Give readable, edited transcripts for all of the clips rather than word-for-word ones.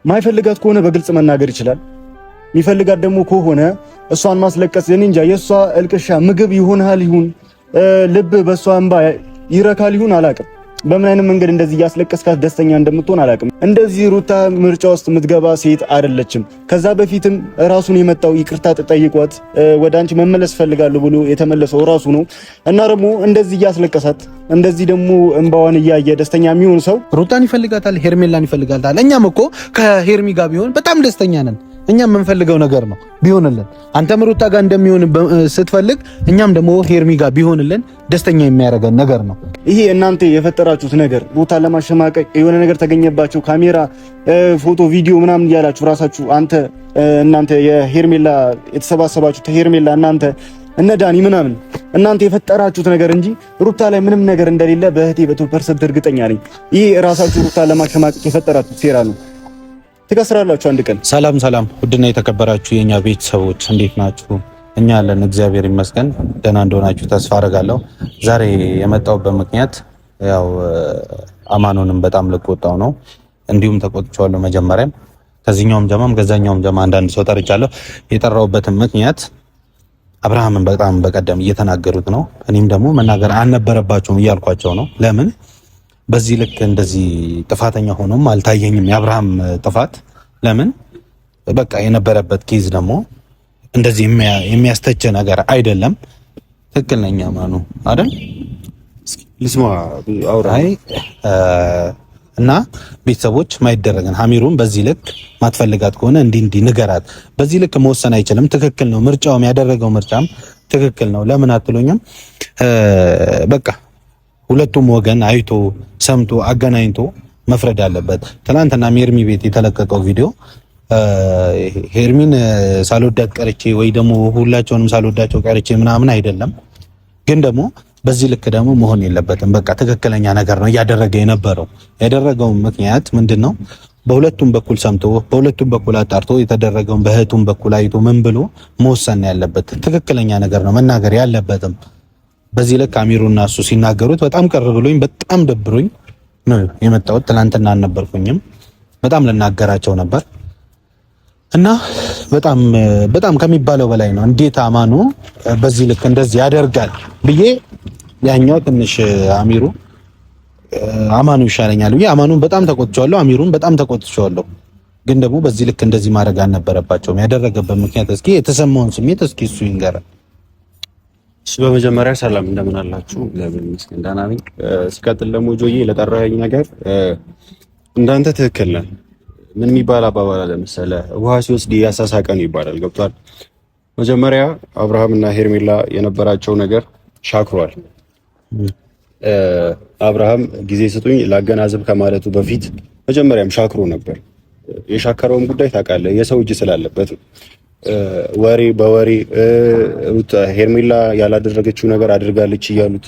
ማይፈልጋት ከሆነ በግልጽ መናገር ይችላል። የሚፈልጋት ደግሞ ከሆነ እሷን ማስለቀስ እኔ እንጃ። የእሷ እልቅሻ ምግብ ይሆናል ይሁን ልብ በእሷ እንባ ይረካል ይሁን አላቅም። በምን አይነት መንገድ እንደዚህ እያስለቀስካት ደስተኛ እንደምትሆን አላቅም። እንደዚህ ሩታ ምርጫ ውስጥ የምትገባ ሴት አይደለችም። ከዛ በፊትም ራሱን የመጣው ይቅርታ ተጠይቋት ወደ አንቺ መመለስ ፈልጋለሁ ብሎ የተመለሰው ራሱ ነው እና ደግሞ እንደዚህ እያስለቀሳት እንደዚህ ደግሞ እንባዋን እያየ ደስተኛ የሚሆን ሰው ሩታን ይፈልጋታል፣ ሄርሜላን ይፈልጋታል። እኛም እኮ ከሄርሚ ጋር ቢሆን በጣም ደስተኛ ነን። እኛም የምንፈልገው ነገር ነው ቢሆንልን። አንተም ሩታ ጋር እንደሚሆን ስትፈልግ እኛም ደግሞ ሄርሚ ጋር ቢሆንልን ደስተኛ የሚያደርገን ነገር ነው። ይሄ እናንተ የፈጠራችሁት ነገር ሩታ ለማሸማቀቅ የሆነ ነገር ተገኘባችሁ፣ ካሜራ፣ ፎቶ፣ ቪዲዮ ምናምን እያላችሁ ራሳችሁ እናንተ የሄርሜላ የተሰባሰባችሁ ሄርሜላ እናንተ እነ ዳኒ ምናምን እናንተ የፈጠራችሁት ነገር እንጂ ሩታ ላይ ምንም ነገር እንደሌለ በእህቴ 100% እርግጠኛ ነኝ። ይሄ ራሳችሁ ሩታ ለማሸማቀቅ የፈጠራችሁት ሴራ ነው። ትከስራላችሁ አንድ ቀን። ሰላም ውድና የተከበራችሁ የኛ ቤተሰቦች እንዴት ናችሁ? እኛ ያለን እግዚአብሔር ይመስገን ደህና እንደሆናችሁ ተስፋ አደርጋለሁ። ዛሬ የመጣሁበት ምክንያት ያው አማኑንም በጣም ልቆጣው ነው። እንዲሁም ተቆጥቼዋለሁ። መጀመሪያም ከዚህኛውም ጀማም ከዛኛውም ጀማ አንዳንድ ሰው ጠርቻለሁ። የጠራሁበትም ምክንያት አብርሃምን በጣም በቀደም እየተናገሩት ነው። እኔም ደግሞ መናገር አልነበረባቸውም እያልኳቸው ነው። ለምን በዚህ ልክ እንደዚህ ጥፋተኛ ሆኖም አልታየኝም የአብርሃም ጥፋት። ለምን በቃ የነበረበት ኬዝ ደግሞ እንደዚህ የሚያስተች ነገር አይደለም። ትክክል ነኝ ማኑ አይደል? ልስማ አውራይ እና ቤተሰቦች ማይደረግን ሀሚሩን በዚህ ልክ ማትፈልጋት ከሆነ እንዲህ ንገራት። በዚህ ልክ መወሰን አይችልም። ትክክል ነው። ምርጫውም ያደረገው ምርጫም ትክክል ነው። ለምን አትሉኝም? በቃ ሁለቱም ወገን አይቶ ሰምቶ አገናኝቶ መፍረድ አለበት። ትናንትና ሄርሚ ቤት የተለቀቀው ቪዲዮ ሄርሚን ሳልወዳት ቀርቼ ወይ ደግሞ ሁላቸውንም ሳልወዳቸው ቀርቼ ምናምን አይደለም። ግን ደግሞ በዚህ ልክ ደግሞ መሆን የለበትም። በቃ ትክክለኛ ነገር ነው እያደረገ የነበረው። ያደረገው ምክንያት ምንድነው? በሁለቱም በኩል ሰምቶ በሁለቱም በኩል አጣርቶ የተደረገውን በእህቱም በኩል አይቶ ምን ብሎ መወሰን ያለበት ትክክለኛ ነገር ነው መናገር ያለበትም። በዚህ ልክ አሚሩና እሱ ሲናገሩት በጣም ቀር ብሎኝ በጣም ደብሮኝ ነው የመጣሁት። ትናንትና አልነበርኩኝም። በጣም ልናገራቸው ነበር እና በጣም ከሚባለው በላይ ነው። እንዴት አማኑ በዚህ ልክ እንደዚህ ያደርጋል ብዬ ያኛው ትንሽ አማኑ ይሻለኛል ብዬ አማኑን በጣም ተቆጥቼዋለሁ፣ አሚሩን በጣም ተቆጥቼዋለሁ። ግን ደግሞ በዚህ ልክ እንደዚህ ማድረግ አልነበረባቸውም። ያደረገበት ምክንያት እስኪ የተሰማውን ስሜት እስኪ እሱ ይንገራል። በመጀመሪያ ሰላም እንደምን አላችሁ? እግዚአብሔር ይመስገን ደህና ነኝ። ሲቀጥል ደግሞ ጆዬ ለጠራኸኝ ነገር እንዳንተ ትክክል ነህ። ምን የሚባል አባባል አለ መሰለህ? ውሃ ሲወስድ ያሳሳቀ ነው ይባላል። ገብቷል? መጀመሪያ አብርሃም እና ሄርሜላ የነበራቸው ነገር ሻክሯል። አብርሃም ጊዜ ስጡኝ ላገናዝብ ከማለቱ በፊት መጀመሪያም ሻክሮ ነበር። የሻከረውም ጉዳይ ታውቃለህ፣ የሰው እጅ ስላለበት ወሬ በወሬ ሄርሜላ ያላደረገችው ነገር አድርጋለች እያሉት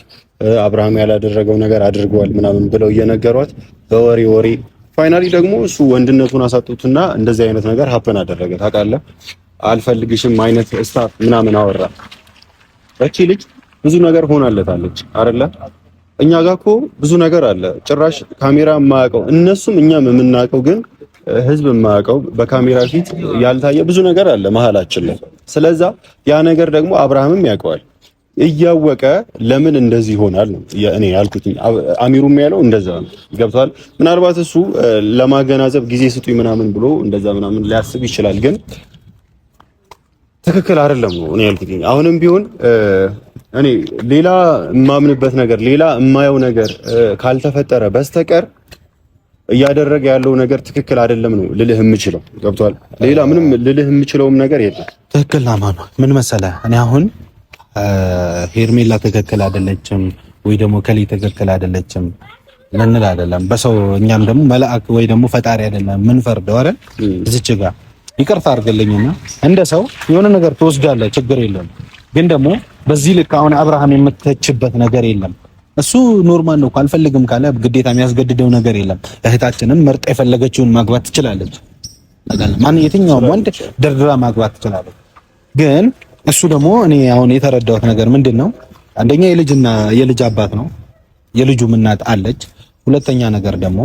አብርሃም ያላደረገው ነገር አድርጓል ምናምን ብለው እየነገሯት በወሬ ፋይናሊ ደግሞ እሱ ወንድነቱን አሳጡትና እንደዚህ አይነት ነገር ሀፕን አደረገ። ታውቃለህ፣ አልፈልግሽም አይነት ስታፍ ምናምን አወራ። እቺ ልጅ ብዙ ነገር ሆናለታለች አይደለ? እኛ ጋር እኮ ብዙ ነገር አለ ጭራሽ ካሜራ የማያውቀው እነሱም እኛም የምናውቀው ግን ህዝብ የማያውቀው በካሜራ ፊት ያልታየ ብዙ ነገር አለ መሀላችን ላይ። ስለዛ ያ ነገር ደግሞ አብርሃምም ያውቀዋል። እያወቀ ለምን እንደዚህ ይሆናል ነው እኔ ያልኩት። አሚሩም ያለው እንደዛ ነው። ገብቷል? ምናልባት እሱ ለማገናዘብ ጊዜ ስጡኝ ምናምን ብሎ እንደዛ ምናምን ሊያስብ ይችላል። ግን ትክክል አይደለም ነው እኔ ያልኩት። አሁንም ቢሆን እኔ ሌላ የማምንበት ነገር ሌላ የማየው ነገር ካልተፈጠረ በስተቀር እያደረገ ያለው ነገር ትክክል አይደለም ነው ልልህ የምችለው። ገብቷል? ሌላ ምንም ልልህ የምችለውም ነገር የለም። ትክክል ናማኑ ምን መሰለህ፣ እኔ አሁን ሄርሜላ ትክክል አይደለችም ወይ ደግሞ ከሊ ትክክል አይደለችም ልንል አይደለም። በሰው እኛም ደግሞ መልአክ ወይ ደግሞ ፈጣሪ አይደለም ምን ፈርደው አይደል? እዚች ጋር ይቅርታ አድርግልኝና እንደ ሰው የሆነ ነገር ትወስዳለህ፣ ችግር የለም። ግን ደግሞ በዚህ ልክ አሁን አብርሃም የምትተችበት ነገር የለም። እሱ ኖርማል ነው። ካልፈልግም ካለ ግዴታ የሚያስገድደው ነገር የለም። እህታችንም መርጣ የፈለገችውን ማግባት ትችላለች። ማን የትኛውም ወንድ ደርድራ ማግባት ትችላለች። ግን እሱ ደግሞ እኔ አሁን የተረዳሁት ነገር ምንድነው? አንደኛ የልጅ አባት ነው፣ የልጁም እናት አለች። ሁለተኛ ነገር ደግሞ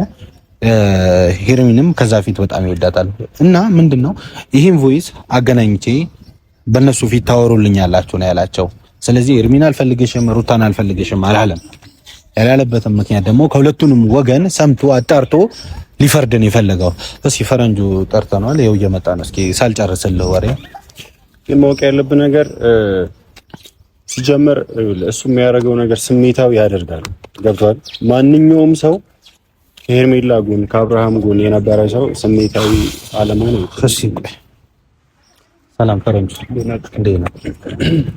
ሄርሚንም ከዛ ፊት በጣም ይወዳታል እና ምንድነው ይሄን ቮይስ አገናኝቼ በእነሱ ፊት ታወሩልኛላችሁ ነው ያላቸው። ስለዚህ ሄርሚን አልፈልግሽም ሩታን አልፈልግሽም አላለም። ያላለበትም ምክንያት ደግሞ ከሁለቱንም ወገን ሰምቶ አጣርቶ ሊፈርድን የፈለገው። እስኪ ፈረንጁ ጠርተናል፣ ይኸው እየመጣ ነው። እስኪ ሳልጨርስልህ ወሬ ማወቅ ያለብን ነገር ሲጀመር እሱ የሚያደርገው ነገር ስሜታዊ ያደርጋል። ገብቷል። ማንኛውም ሰው ከሄርሜላ ጎን ከአብርሃም ጎን የነበረ ሰው ስሜታዊ አለመሆኑ እሺ። ቆይ ሰላም ፈረንጁ፣ እንዴት ነህ?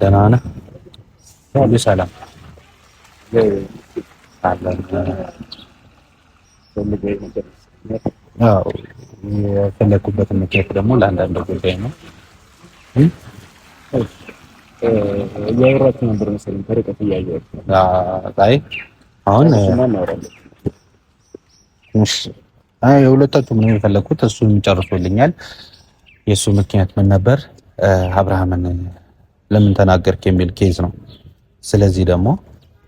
ደህና ነህ? ሁሉ ሰላም አዎ። የፈለኩበት ምክንያት ደግሞ ለአንዳንድ ጉዳይ ነው። እያወራችሁ ነበር መሰለኝ ከርቀት እያየሁ። አይ አሁን የሁለታችሁም ነው የፈለኩት። እሱን ጨርሶልኛል። የእሱ ምክንያት ምን ነበር? አብርሃምን ለምን ተናገርክ የሚል ኬዝ ነው። ስለዚህ ደግሞ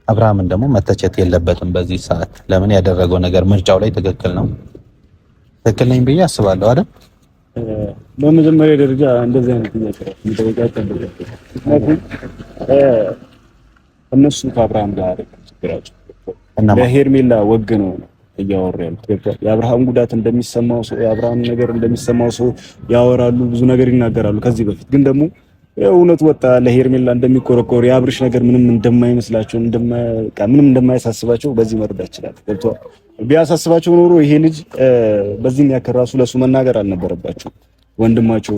አብርሃምን ደግሞ መተቸት የለበትም በዚህ ሰዓት። ለምን ያደረገው ነገር ምርጫው ላይ ትክክል ነው። ትክክል ነኝ ብዬ አስባለሁ አይደል? በመጀመሪያ ደረጃ እንደዚህ አይነት እነሱ ከአብርሃም ጋር ችግራቸው ለሄርሜላ ወግ ነው እያወሩ ያሉት። የአብርሃም ጉዳት እንደሚሰማው ሰው የአብርሃም ነገር እንደሚሰማው ሰው ያወራሉ፣ ብዙ ነገር ይናገራሉ። ከዚህ በፊት ግን ደግሞ እውነት ወጣ። ለሄርሜላ እንደሚቆረቆር የአብርሽ ነገር ምንም እንደማይመስላቸው ምንም እንደማያሳስባቸው በዚህ መረዳት ይችላል። ገብቷል። ቢያሳስባቸው ኖሮ ይሄ ልጅ በዚህ የሚያክል ራሱ ለሱ መናገር አልነበረባቸው። ወንድማቸው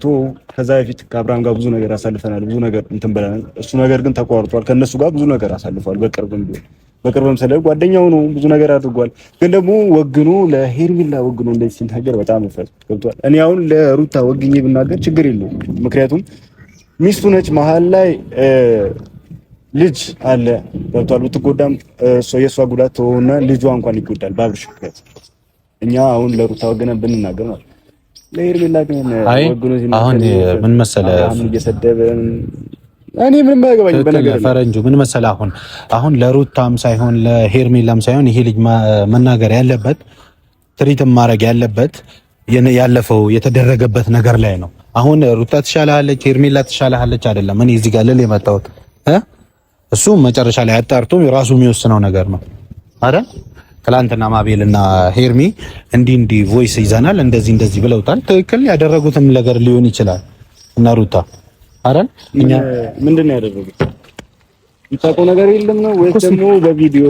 ቶ ከዛ በፊት ከአብርሃም ጋር ብዙ ነገር አሳልፈናል፣ ብዙ ነገር እንትን ብለናል። እሱ ነገር ግን ተቋርጧል። ከነሱ ጋር ብዙ ነገር አሳልፏል። በቅርብም ስለ ጓደኛው ነው ብዙ ነገር አድርጓል። ግን ደግሞ ወግኖ ለሄርሜላ ወግኖ እንደዚህ ሲናገር በጣም ፈስ ገብቷል። እኔ አሁን ለሩታ ወግኜ ብናገር ችግር የለውም። ምክንያቱም ሚስቱ ነች። መሀል ላይ ልጅ አለ ገብቷል። ብትጎዳም የእሷ ጉዳት ተሆነ ልጇ እንኳን ይጎዳል በአብርሽ ምክንያት። እኛ አሁን ለሩታ ወግነን ብንናገር ማለት ለሄርሜላ ግን ወግኖ አሁን ምን መሰለህ እየሰደበን እኔ ምንም አያገባኝ በነገር ፈረንጁ ምን መሰለህ አሁን ለሩታም ሳይሆን ለሄርሜላም ሳይሆን ይሄ ልጅ መናገር ያለበት ትሪትም ማድረግ ያለበት ያለፈው የተደረገበት ነገር ላይ ነው። አሁን ሩታ ትሻላለች ሄርሜላ ትሻላለች አይደለም። እኔ እዚህ ጋር ልል የመጣሁት እሱ መጨረሻ ላይ አጣርቶ ራሱ የሚወስነው ነገር ነው አይደል? ትላንትና ማቤልና ሄርሚ እንዲህ ቮይስ ይዘናል እንደዚህ ብለውታል። ትክክል ያደረጉትም ነገር ሊሆን ይችላል እና ሩታ አይደል እኛ ምንድነው ያደረጉት? የታውቀው ነገር የለም ነው ወይስ ደግሞ በቪዲዮ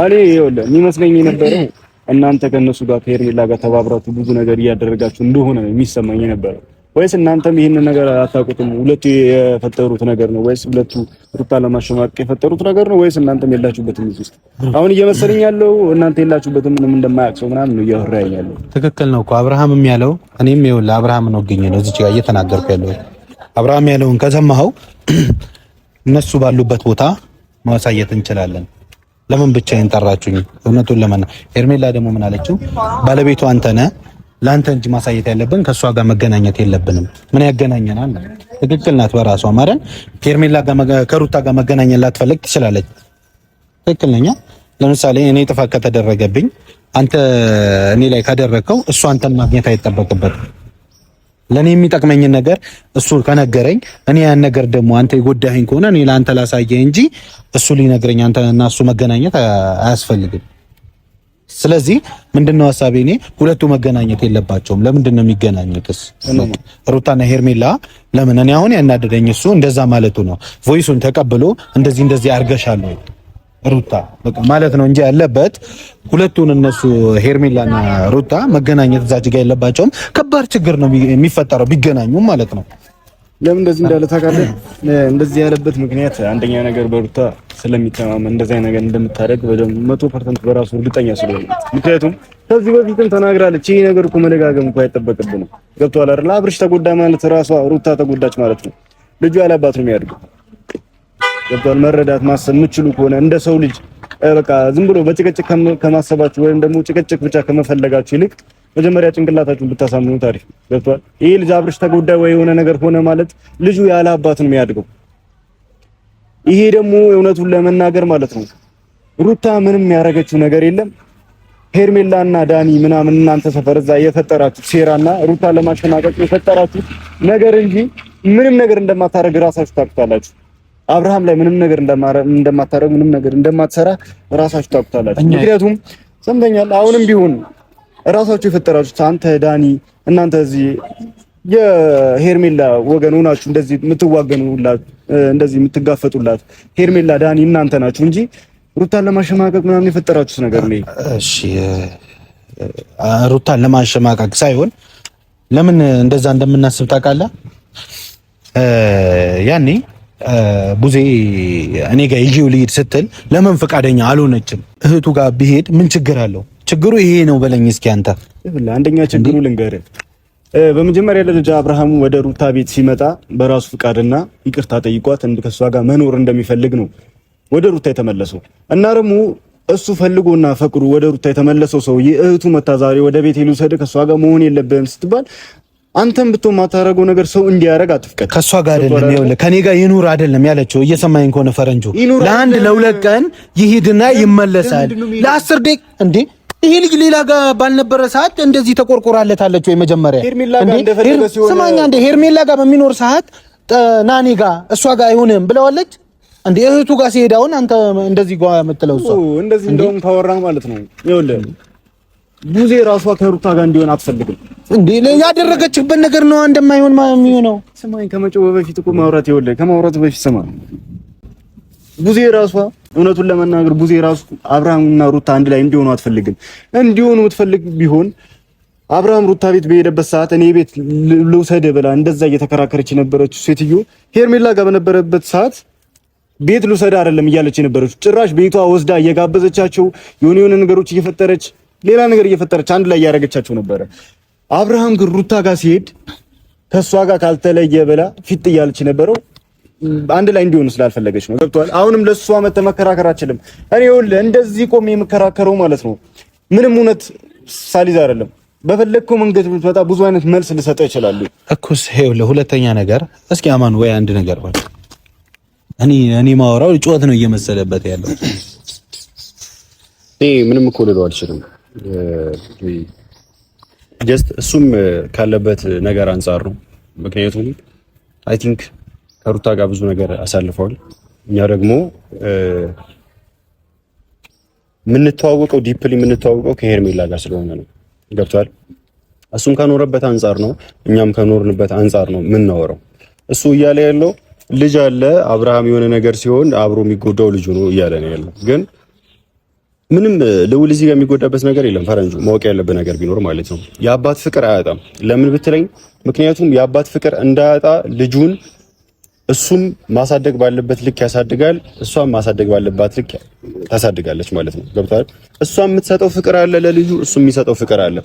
እኔ ይኸውልህ የሚመስለኝ የነበረው እናንተ ከነሱ ጋር ከሄርሜላ ጋር ተባብራችሁ ብዙ ነገር እያደረጋችሁ እንደሆነ ነው የሚሰማኝ የነበረው። ወይስ እናንተም ይሄንን ነገር አታውቁትም? ሁለቱ የፈጠሩት ነገር ነው ወይስ ሁለቱ ሩታ ለማሸማቀቅ የፈጠሩት ነገር ነው ወይስ እናንተም የላችሁበትም እዚህ ውስጥ? አሁን እየመሰለኝ ያለው እናንተ የላችሁበትም ምንም እንደማያውቅ ሰው ምናምን ነው እያወራኝ ያለው። ትክክል ነው እኮ አብርሃምም ያለው እኔም ይኸውልህ አብርሃም ነው ገኘ ነው እዚህ ጋር እየተናገርኩ ያለው። አብርሃም ያለውን ከሰማኸው እነሱ ባሉበት ቦታ ማሳየት እንችላለን። ለምን ብቻዬን ጠራችሁኝ? እውነቱን ለማና ሄርሜላ ደግሞ ምን አለችው? ባለቤቱ አንተ ነህ፣ ለአንተ እንጂ ማሳየት ያለብን ከሷ ጋር መገናኘት የለብንም። ምን ያገናኘናል? ትክክል ናት በራሷ ማረን። ሄርሜላ ጋር ከሩታ ጋር መገናኘት ላትፈልግ ትችላለች። ትክክል ነኝ። ለምሳሌ እኔ ጥፋት ከተደረገብኝ አንተ እኔ ላይ ካደረከው እሱ አንተን ማግኘት አይጠበቅበትም። ለኔ የሚጠቅመኝን ነገር እሱ ከነገረኝ እኔ ያን ነገር ደግሞ አንተ የጎዳኸኝ ከሆነ እኔ ለአንተ ላሳየህ እንጂ እሱ ሊነግረኝ አንተ እና እሱ መገናኘት አያስፈልግም። ስለዚህ ምንድነው ሐሳቤ? እኔ ሁለቱ መገናኘት የለባቸውም። ለምንድን ነው የሚገናኙትስ? ሩታና ሄርሜላ ለምን? እኔ አሁን ያናደደኝ እሱ እንደዛ ማለቱ ነው። ቮይሱን ተቀብሎ እንደዚህ አርገሻለሁ ሩታ በቃ ማለት ነው እንጂ ያለበት ሁለቱን እነሱ ሄርሜላና ሩታ መገናኘት እዛች ጋር የለባቸውም። ከባድ ችግር ነው የሚፈጠረው ቢገናኙ ማለት ነው። ለምን እንደዚህ እንዳለ ታውቃለህ? እንደዚህ ያለበት ምክንያት አንደኛ ነገር በሩታ ስለሚተማመን እንደዚህ ነገር እንደምታደርግ በደም 100% በራሱ እርግጠኛ ስለሆነ፣ ምክንያቱም ከዚህ በፊትም ተናግራለች። ይሄ ነገር እኮ መደጋገም እኮ አይጠበቅብንም። ገብቶሃል አይደል? አብርሽ ተጎዳ ማለት ራሷ ሩታ ተጎዳች ማለት ነው። ልጁ ያለባት ነው የሚያድገው። ገብቶሃል? መረዳት ማሰብ የምትችሉ ከሆነ እንደ ሰው ልጅ በቃ ዝም ብሎ በጭቅጭቅ ከማሰባችሁ ወይም ደግሞ ጭቅጭቅ ብቻ ከመፈለጋችሁ ይልቅ መጀመሪያ ጭንቅላታችሁን ብታሳምኑት አሪፍ። ገብቶሃል? ይሄ ልጅ አብርሽ ተጎዳ ወይ የሆነ ነገር ሆነ ማለት ልጁ ያለ አባት ነው የሚያድገው። ይሄ ደግሞ እውነቱን ለመናገር ማለት ነው ሩታ ምንም ያደረገችው ነገር የለም። ሄርሜላና ዳኒ ምናምን እናንተ ሰፈር እዛ የፈጠራችሁ ሴራና ሩታ ለማሸናቀቅ የፈጠራችሁ ነገር እንጂ ምንም ነገር እንደማታረግ ራሳችሁ ታውቁታላችሁ። አብርሃም ላይ ምንም ነገር እንደማታረግ ምንም ነገር እንደማትሰራ ራሳችሁ ታውቁታላችሁ። ምክንያቱም ሰምተኛል። አሁንም ቢሆን ራሳችሁ የፈጠራችሁት አንተ ዳኒ እናንተ እዚህ የሄርሜላ ወገን ሆናችሁ እንደዚህ የምትዋገኑላት እንደዚህ የምትጋፈጡላት ሄርሜላ ዳኒ እናንተ ናችሁ እንጂ ሩታን ለማሸማቀቅ ምናምን የፈጠራችሁት ነገር ነው። እሺ ሩታን ለማሸማቀቅ ሳይሆን ለምን እንደዛ እንደምናስብ ታውቃለህ? ያኔ ቡዜ እኔ ጋር ይዤው ልሂድ ስትል ለምን ፈቃደኛ አልሆነችም? እህቱ ጋር ቢሄድ ምን ችግር አለው? ችግሩ ይሄ ነው በለኝ እስኪ አንተ። አንደኛ ችግሩ ልንገርህ። በመጀመሪያ ደረጃ አብርሃም ወደ ሩታ ቤት ሲመጣ በራሱ ፍቃድና ይቅርታ ጠይቋት ከሷ ጋር መኖር እንደሚፈልግ ነው ወደ ሩታ የተመለሰው እና ደግሞ እሱ ፈልጎና ፈቅዶ ወደ ሩታ የተመለሰው ሰውዬ እህቱ መታ ዛሬ ወደ ቤት ልውሰድ ከሷ ጋር መሆን የለብህም ስትባል አንተም ብትሆን ማታረገው ነገር ሰው እንዲያረግ አትፍቀድ። ከሷ ጋር አይደለም ይኸውልህ ከኔ ጋር ይኑር አይደለም ያለችው። እየሰማኝ ከሆነ ፈረንጁ ለአንድ ለሁለት ቀን ይሂድና ይመለሳል። ለ10 ደቂቃ እንዴ ይሄ ልጅ ሌላ ጋር ባልነበረ ሰዓት እንደዚህ ተቆርቆራለታለች ወይ? መጀመሪያ ስማኛ እንደ ሄርሜላ ጋር በሚኖር ሰዓት ናኒ ጋር እሷ ጋር አይሆንም ብለዋለች እንዴ? እህቱ ጋር ሲሄድ አሁን አንተ እንደዚህ ጋር የምትለው እሷ እንደዚህ እንደውም ታወራህ ማለት ነው። ይኸውልህ ቡዜ ራሷ ከሩታ ጋር እንዲሆን አትፈልግም እንዴ? ያደረገችበት ነገር ነው እንደማይሆን የሚሆነው። ስማኝ ከመጪው በፊት እኮ ማውራት ይኸውልህ ከማውራቱ በፊት ስማ ቡዜ ራሷ እውነቱን ለመናገር ቡዜ ራሱ አብርሃምና ሩታ አንድ ላይ እንዲሆኑ አትፈልግም። እንዲሆኑ የምትፈልግ ቢሆን አብርሃም ሩታ ቤት በሄደበት ሰዓት እኔ ቤት ልውሰድ ብላ እንደዛ እየተከራከረች የነበረችው ሴትዮ ሄርሜላ ጋር በነበረበት ሰዓት ቤት ልውሰድ አይደለም እያለች የነበረችው ጭራሽ ቤቷ ወስዳ እየጋበዘቻቸው የሆነ ነገሮች እየፈጠረች ሌላ ነገር እየፈጠረች አንድ ላይ እያደረገቻቸው ነበረ። አብርሃም ግን ሩታ ጋር ሲሄድ ከሷ ጋር ካልተለየ ብላ ፊት እያለች ነበረው አንድ ላይ እንዲሆኑ ስላልፈለገች ነው። ገብቷል። አሁንም ለሷ መከራከር አችልም። እኔ ይኸውልህ እንደዚህ ቆሜ የምከራከረው ማለት ነው ምንም እውነት ሳሊዝ አይደለም። በፈለግከው መንገድ ብትመጣ ብዙ አይነት መልስ ልሰጠ ይችላል እኮ። ይኸውልህ ሁለተኛ ነገር እስኪ አማን ወይ አንድ ነገር ባል እኔ ማወራው ጩኸት ነው እየመሰለበት ያለው። ምንም እኮ ልለው አልችልም። ጀስት እሱም ካለበት ነገር አንፃር ነው። ምክንያቱም አይ ቲንክ ከሩታ ጋር ብዙ ነገር አሳልፈዋል። እኛ ደግሞ የምንተዋወቀው ዲፕሊ የምንተዋወቀው ከሄርሜላ ጋር ስለሆነ ነው። ገብቷል። እሱም ከኖረበት አንፃር ነው፣ እኛም ከኖርንበት አንፃር ነው የምናወራው። እሱ እያለ ያለው ልጅ አለ አብርሃም የሆነ ነገር ሲሆን አብሮ የሚጎዳው ልጁ ነው እያለ ነው ያለው። ግን ምንም ልውል እዚህ ጋር የሚጎዳበት ነገር የለም። ፈረንጁ ማወቅ ያለበት ነገር ቢኖር ማለት ነው የአባት ፍቅር አያጣም። ለምን ብትለኝ ምክንያቱም የአባት ፍቅር እንዳያጣ ልጁን እሱም ማሳደግ ባለበት ልክ ያሳድጋል፣ እሷም ማሳደግ ባለባት ልክ ታሳድጋለች ማለት ነው። ገብቷል። እሷም የምትሰጠው ፍቅር አለ ለልጁ፣ እሱም የሚሰጠው ፍቅር አለ።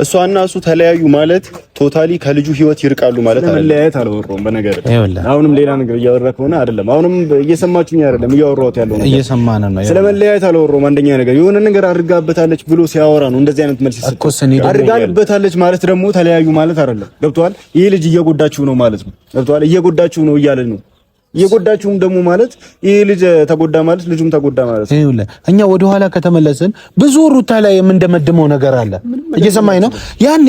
እሷና እሱ ተለያዩ ማለት ቶታሊ ከልጁ ህይወት ይርቃሉ ማለት አይደለም። ለመለያየት አልወራሁም በነገር አሁንም ሌላ ነገር እያወራህ ከሆነ አይደለም። አሁንም እየሰማችሁኝ አይደለም እያወራሁት ያለው ነገር እየሰማን ነው። ስለመለያየት አልወራሁም። አንደኛ ነገር የሆነ ነገር አድርጋበታለች ብሎ ሲያወራ ነው እንደዚህ አይነት መልስ ይሰጣል። አድርጋበታለች ማለት ደግሞ ተለያዩ ማለት አይደለም። ገብቷል። ይሄ ልጅ እየጎዳችሁ ነው ማለት ነው። ገብቷል። እየጎዳችሁ ነው እያለ ነው የጎዳችሁም ደግሞ ማለት ይሄ ልጅ ተጎዳ ማለት ልጁም ተጎዳ ማለት ነው። ይኸውልህ እኛ ወደ ኋላ ከተመለስን ብዙ ሩታ ላይ የምንደመድመው ነገር አለ። እየሰማኝ ነው። ያኔ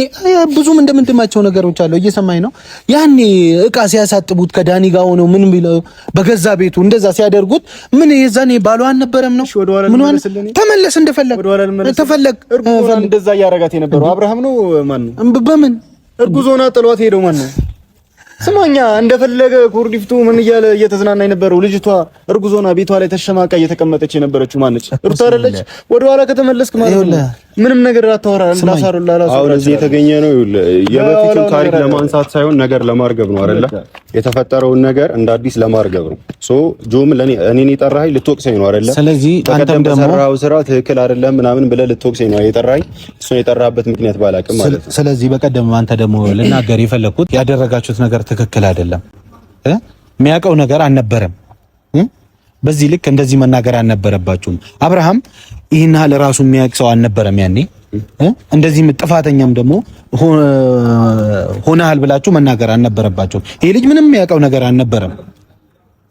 ብዙም እንደምንደማቸው ነገሮች አሉ። እየሰማኝ ነው። ያኔ እቃ ሲያሳጥቡት ከዳኒ ጋር ሆነው ምን ቢለው በገዛ ቤቱ እንደዛ ሲያደርጉት ምን የዛኔ ባሏ አልነበረም ነው? ምን ሆነ? ተመለስ እንደፈለግ ተፈለግ እንደዛ እያረጋት የነበረው አብርሃም ነው። ማን ነው? በምን እርጉዝ ሆና ጥሏት ሄደው ማን ነው? ስማኛ እንደፈለገ ኩርዲፍቱ ምን እያለ እየተዝናና የነበረው ልጅቷ እርጉዝ ሆና ቤቷ ላይ ተሸማቃ እየተቀመጠች የነበረችው ማነች? ሩታ አይደለች? ወደ ኋላ ከተመለስክ ማለት ነው ምንም ነገር አታወራ። እንዳሳሩላ አሁን እዚህ የተገኘ ነው የበፊቱን ታሪክ ለማንሳት ሳይሆን ነገር ለማርገብ ነው አይደለ? የተፈጠረውን ነገር እንደ አዲስ ለማርገብ ነው። ሶ ጆም እኔን የጠራኸኝ ልትወቅሰኝ ነው አይደለ? ስለዚህ አንተም ደግሞ ሰራው ስራ ትክክል አይደለም ምናምን ብለህ ልትወቅሰኝ ነው የጠራኸኝ። እሱን የጠራህበት ምክንያት ባላቅም ማለት ነው። ስለዚህ በቀደም አንተ ደግሞ ልናገር የፈለኩት ያደረጋችሁት ነገር ትክክል አይደለም። የሚያውቀው ነገር አልነበረም። በዚህ ልክ እንደዚህ መናገር አልነበረባችሁም። አብርሃም ይሄን ያህል ራሱ የሚያውቅ ሰው አልነበረም ያኔ። እንደዚህ ጥፋተኛም ደግሞ ሆነሃል ብላችሁ መናገር አልነበረባችሁም። ይሄ ልጅ ምንም የሚያውቀው ነገር አልነበረም።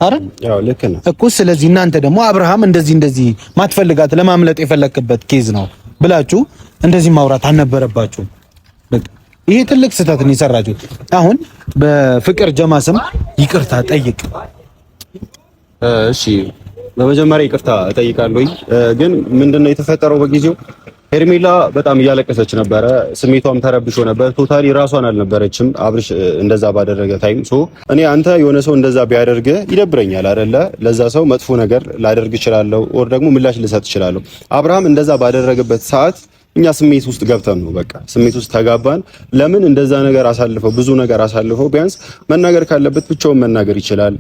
አረ ያው ልክ ነው እኮ። ስለዚህ እናንተ ደግሞ አብርሃም እንደዚህ ማትፈልጋት ለማምለጥ የፈለክበት ኬዝ ነው ብላችሁ እንደዚህ ማውራት አልነበረባችሁም። በቃ ይሄ ትልቅ ስህተት ነው የሰራችሁት። አሁን በፍቅር ጀማ ስም ይቅርታ ጠይቅ። እሺ በመጀመሪያ ይቅርታ እጠይቃለሁ። ግን ምንድነው የተፈጠረው? በጊዜው ሄርሜላ በጣም እያለቀሰች ነበረ። ስሜቷም ተረብሾ ነበር። ቶታሊ ራሷን አልነበረችም አብርሽ እንደዛ ባደረገ ታይም። እኔ አንተ የሆነ ሰው እንደዛ ቢያደርግ ይደብረኛል አይደለ? ለዛ ሰው መጥፎ ነገር ላደርግ እችላለሁ፣ ኦር ደግሞ ምላሽ ልሰጥ እችላለሁ። አብርሃም እንደዛ ባደረገበት ሰዓት እኛ ስሜት ውስጥ ገብተን ነው በቃ ስሜት ውስጥ ተጋባን። ለምን እንደዛ ነገር አሳልፈው ብዙ ነገር አሳልፈው ቢያንስ መናገር ካለበት ብቻውን መናገር ይችላል፣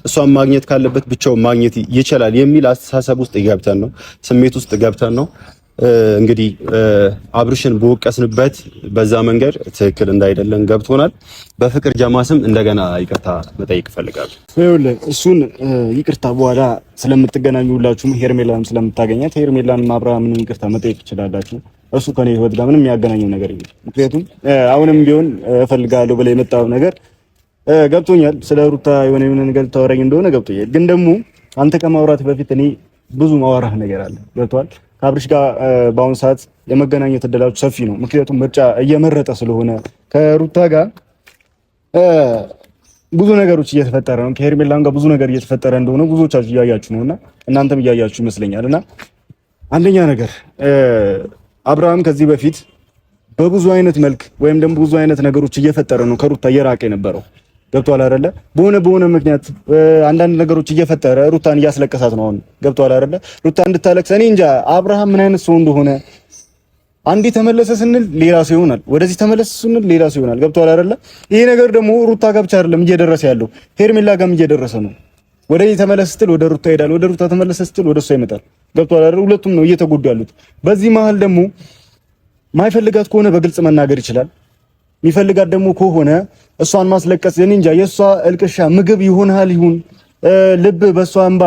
እሷን ማግኘት ካለበት ብቻውን ማግኘት ይችላል የሚል አስተሳሰብ ውስጥ ገብተን ነው ስሜት ውስጥ ገብተን ነው እንግዲህ አብርሽን በወቀስንበት በዛ መንገድ ትክክል እንዳይደለን ገብቶናል። በፍቅር ጀማ ስም እንደገና ይቅርታ መጠየቅ እፈልጋለሁ። ይኸውልህ እሱን ይቅርታ በኋላ ስለምትገናኙ ሁላችሁም ሄርሜላንም ስለምታገኛት ሄርሜላንም አብርሃምንም ይቅርታ መጠየቅ ትችላላችሁ። እሱ ከኔ ህይወት ጋር ምንም የሚያገናኘው ነገር የለም። ምክንያቱም አሁንም ቢሆን እፈልጋለሁ ብለህ የመጣው ነገር ገብቶኛል። ስለ ሩታ የሆነ ነገር ታወራኝ እንደሆነ ገብቶኛል። ግን ደግሞ አንተ ከማውራት በፊት እኔ ብዙ ማወራህ ነገር አለ። ገብቶሃል? ከአብርሽ ጋር በአሁኑ ሰዓት የመገናኘት እድላችሁ ሰፊ ነው። ምክንያቱም ምርጫ እየመረጠ ስለሆነ ከሩታ ጋር ብዙ ነገሮች እየተፈጠረ ነው። ከሄርሜላም ጋር ብዙ ነገር እየተፈጠረ እንደሆነ ብዙዎቻችሁ እያያችሁ ነውና እናንተም እያያችሁ ይመስለኛልና አንደኛ ነገር አብርሃም ከዚህ በፊት በብዙ አይነት መልክ ወይም ደግሞ ብዙ አይነት ነገሮች እየፈጠረ ነው ከሩታ እየራቀ የነበረው። ገብቷል አይደለ? በሆነ ምክንያት አንዳንድ ነገሮች እየፈጠረ ሩታን እያስለቀሳት ነው። አሁን ገብቷል አይደለ? ሩታ እንድታለቅስ እኔ እንጃ አብርሃም ምን አይነት ሰው እንደሆነ። አንዴ ተመለሰ ስንል ሌላ ሰው ይሆናል፣ ወደዚህ ተመለሰ ስንል ሌላ ሰው ይሆናል። ገብቷል አይደለ? ይሄ ነገር ደግሞ ሩታ ጋር ብቻ አይደለም እየደረሰ ያለው ሄርሜላ ጋርም እየደረሰ ነው። ወደዚህ ተመለሰ ስትል ወደ ሩታ ይሄዳል፣ ወደ ሩታ ተመለሰ ስትል ወደ እሷ ይመጣል። ገብቷል አይደለ? ሁለቱም ነው እየተጎዱ ያሉት። በዚህ መሀል ደግሞ ማይፈልጋት ከሆነ በግልጽ መናገር ይችላል። የሚፈልጋት ደግሞ ከሆነ እሷን ማስለቀስ እኔ እንጃ የእሷ እልቅሻ ምግብ ይሆናል ይሁን ልብ በእሷ እንባ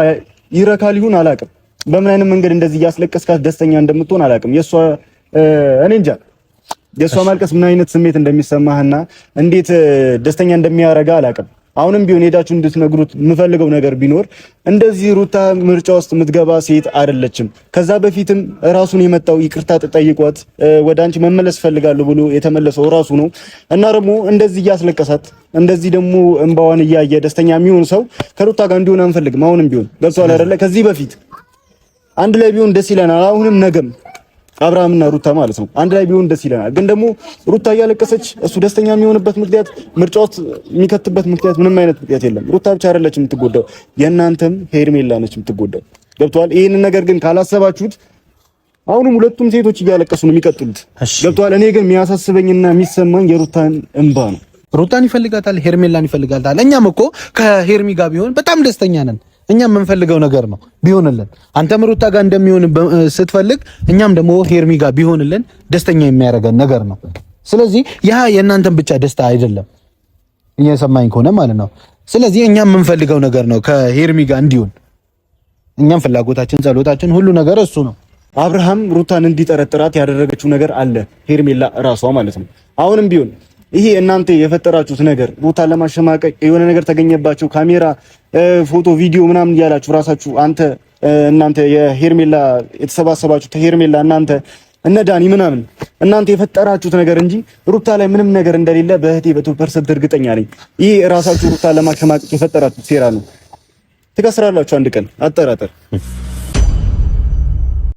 ይረካል ይሁን አላቅም። በምን አይነት መንገድ እንደዚህ እያስለቀስካት ደስተኛ እንደምትሆን አላቅም። የእሷ እኔ እንጃ የእሷ ማልቀስ ምን አይነት ስሜት እንደሚሰማህና እንዴት ደስተኛ እንደሚያረጋ አላቅም። አሁንም ቢሆን ሄዳችሁ እንድትነግሩት የምፈልገው ነገር ቢኖር እንደዚህ ሩታ ምርጫ ውስጥ የምትገባ ሴት አይደለችም። ከዛ በፊትም ራሱን የመጣው ይቅርታ ተጠይቋት ወደ አንቺ መመለስ ፈልጋለሁ ብሎ የተመለሰው ራሱ ነው እና ደግሞ እንደዚህ እያስለቀሳት እንደዚህ ደግሞ እንባዋን እያየ ደስተኛ የሚሆን ሰው ከሩታ ጋር እንዲሆን አንፈልግም። አሁንም ቢሆን ገብቷል አይደለ? ከዚህ በፊት አንድ ላይ ቢሆን ደስ ይለናል። አሁንም ነገም አብርሃምና ሩታ ማለት ነው አንድ ላይ ቢሆን ደስ ይለናል። ግን ደግሞ ሩታ እያለቀሰች እሱ ደስተኛ የሚሆንበት ምክንያት ምርጫ ውስጥ የሚከትበት ምክንያት ምንም አይነት ምክንያት የለም። ሩታ ብቻ አይደለች የምትጎዳው፣ የእናንተም ሄርሜላ ነች የምትጎዳው። ገብቷል? ይሄንን ነገር ግን ካላሰባችሁት አሁንም ሁለቱም ሴቶች እያለቀሱ ነው የሚቀጥሉት። ገብቷል? እኔ ግን የሚያሳስበኝና የሚሰማኝ የሩታን እንባ ነው። ሩታን ይፈልጋታል፣ ሄርሜላን ይፈልጋታል። እኛም እኮ ከሄርሚ ጋር ቢሆን በጣም ደስተኛ ነን። እኛም የምንፈልገው ነገር ነው ቢሆንልን። አንተም ሩታ ጋር እንደሚሆን ስትፈልግ እኛም ደግሞ ሄርሚ ጋር ቢሆንልን ደስተኛ የሚያደርገን ነገር ነው። ስለዚህ ያ የእናንተም ብቻ ደስታ አይደለም፣ እየሰማኝ ከሆነ ማለት ነው። ስለዚህ እኛም የምንፈልገው ነገር ነው ከሄርሚ ጋር እንዲሆን። እኛም ፍላጎታችን፣ ጸሎታችን፣ ሁሉ ነገር እሱ ነው። አብርሃም ሩታን እንዲጠረጥራት ያደረገችው ነገር አለ ሄርሜላ እራሷ ማለት ነው። አሁንም ቢሆን ይሄ እናንተ የፈጠራችሁት ነገር ሩታን ለማሸማቀቅ የሆነ ነገር ተገኘባቸው፣ ካሜራ፣ ፎቶ፣ ቪዲዮ ምናምን እያላችሁ ራሳችሁ እናንተ የሄርሜላ የተሰባሰባችሁ ሄርሜላ እናንተ እነ ዳኒ ምናምን እናንተ የፈጠራችሁት ነገር እንጂ ሩታ ላይ ምንም ነገር እንደሌለ በእህቴ በ100% እርግጠኛ ነኝ። ይሄ ራሳችሁ ሩታን ለማሸማቀቅ የፈጠራችሁት ሴራ ነው። ትከስራላችሁ አንድ ቀን አጠራጠር።